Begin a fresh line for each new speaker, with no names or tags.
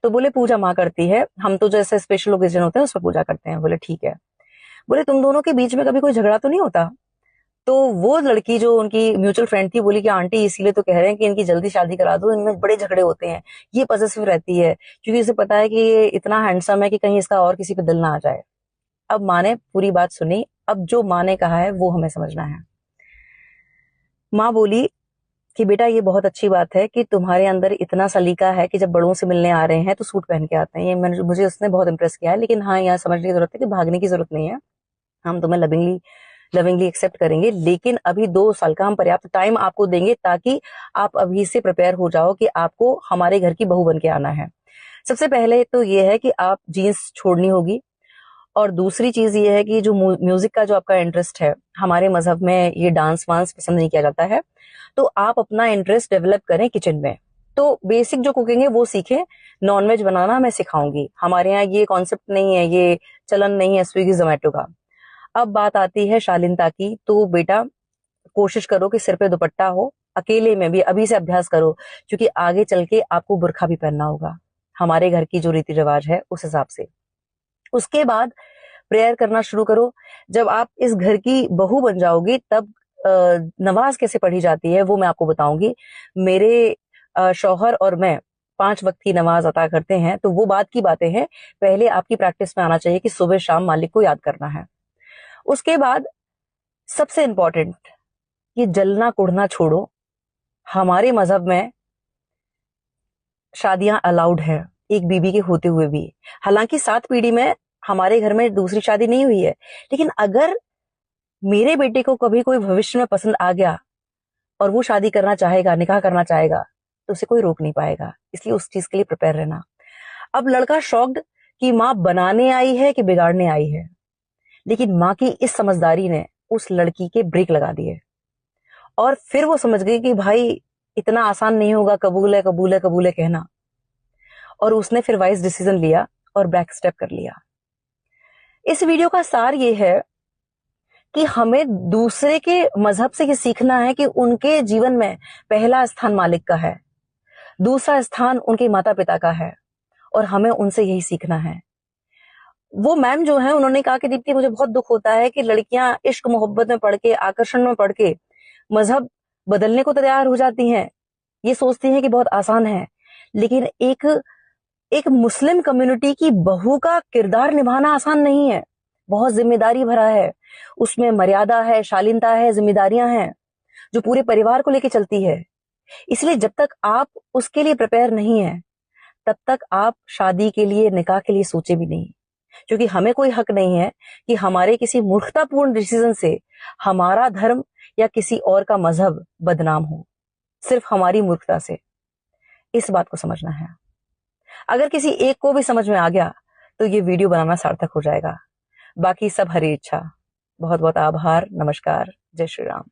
तो बोले पूजा माँ करती है, हम तो जैसे स्पेशल ओकेजन होते हैं उस पर पूजा करते हैं। बोले ठीक है। बोले तुम दोनों के बीच में कभी कोई झगड़ा तो नहीं होता? तो वो लड़की जो उनकी म्यूचुअल फ्रेंड थी बोली कि आंटी इसीलिए तो कह रहे हैं कि इनकी जल्दी शादी करा दो, इनमें बड़े झगड़े होते हैं, ये पॉसेसिव रहती है, क्योंकि इसे पता है कि ये इतना हैंडसम है कि कहीं इसका और किसी पे दिल ना आ जाए। अब माँ ने पूरी बात सुनी, अब जो माँ ने कहा है वो हमें समझना है। माँ बोली कि बेटा ये बहुत अच्छी बात है कि तुम्हारे अंदर इतना सलीका है कि जब बड़ों से मिलने आ रहे हैं तो सूट पहन के आते हैं, ये मुझे उसने बहुत इंप्रेस किया है। लेकिन हाँ, यहाँ समझने की जरूरत है कि भागने की जरूरत नहीं है, हम तुम्हें लविंगली एक्सेप्ट करेंगे, लेकिन अभी 2 साल का हम पर्याप्त टाइम आपको देंगे ताकि आप अभी से प्रिपेयर हो जाओ कि आपको हमारे घर की बहू बन के आना है। सबसे पहले तो ये है कि आप जीन्स छोड़नी होगी, और दूसरी चीज ये है कि जो म्यूजिक का जो आपका इंटरेस्ट है, हमारे मजहब में ये डांस वांस पसंद नहीं किया जाता है, तो आप अपना इंटरेस्ट डेवलप करें किचन में। तो बेसिक जो कुकिंग है वो सीखें, नॉनवेज बनाना मैं सिखाऊंगी, हमारे यहाँ ये कॉन्सेप्ट नहीं है, ये चलन नहीं है स्विगी जोमेटो का। अब बात आती है शालीनता की, तो बेटा कोशिश करो कि सिर पे दुपट्टा हो, अकेले में भी अभी से अभ्यास करो, क्योंकि आगे चल के आपको बुर्खा भी पहनना होगा हमारे घर की जो रीति रिवाज है उस हिसाब से। उसके बाद प्रेयर करना शुरू करो। जब आप इस घर की बहू बन जाओगी तब नमाज कैसे पढ़ी जाती है वो मैं आपको बताऊंगी। मेरे शौहर और मैं 5 वक्त की नमाज अता करते हैं, तो वो बात की बातें हैं, पहले आपकी प्रैक्टिस में आना चाहिए कि सुबह शाम मालिक को याद करना है। उसके बाद सबसे इंपॉर्टेंट, ये जलना कुढ़ना छोड़ो। हमारे मजहब में शादियां अलाउड है, एक बीबी के होते हुए भी। हालांकि 7 पीढ़ी में हमारे घर में दूसरी शादी नहीं हुई है, लेकिन अगर मेरे बेटे को कभी कोई भविष्य में पसंद आ गया और वो शादी करना चाहेगा, निकाह करना चाहेगा, तो उसे कोई रोक नहीं पाएगा। इसलिए उस चीज के लिए प्रिपेयर रहना। अब लड़का शॉक्ड कि माँ बनाने आई है कि बिगाड़ने आई है, लेकिन माँ की इस समझदारी ने उस लड़की के ब्रेक लगा दिए, और फिर वो समझ गई कि भाई इतना आसान नहीं होगा कबूल है कबूल है कबूल है कहना, और उसने फिर वाइज डिसीजन लिया और बैक स्टेप कर लिया। इस वीडियो का सार ये है कि हमें दूसरे के मजहब से ये सीखना है कि उनके जीवन में पहला स्थान मालिक का है, दूसरा स्थान उनके माता पिता का है, और हमें उनसे यही सीखना है। वो मैम जो है उन्होंने कहा कि दीप्ति मुझे बहुत दुख होता है कि लड़कियां इश्क मोहब्बत में पढ़ के, आकर्षण में पढ़ के मजहब बदलने को तैयार हो जाती हैं, ये सोचती हैं कि बहुत आसान है, लेकिन एक मुस्लिम कम्युनिटी की बहू का किरदार निभाना आसान नहीं है, बहुत जिम्मेदारी भरा है, उसमें मर्यादा है, शालीनता है, जिम्मेदारियां हैं जो पूरे परिवार को लेकर चलती है। इसलिए जब तक आप उसके लिए प्रिपेयर नहीं है तब तक आप शादी के लिए, निकाह के लिए सोचे भी नहीं, क्योंकि हमें कोई हक नहीं है कि हमारे किसी मूर्खतापूर्ण डिसीजन से हमारा धर्म या किसी और का मजहब बदनाम हो, सिर्फ हमारी मूर्खता से। इस बात को समझना है। अगर किसी एक को भी समझ में आ गया तो ये वीडियो बनाना सार्थक हो जाएगा। बाकी सब हरी इच्छा। बहुत बहुत आभार। नमस्कार। जय श्री राम।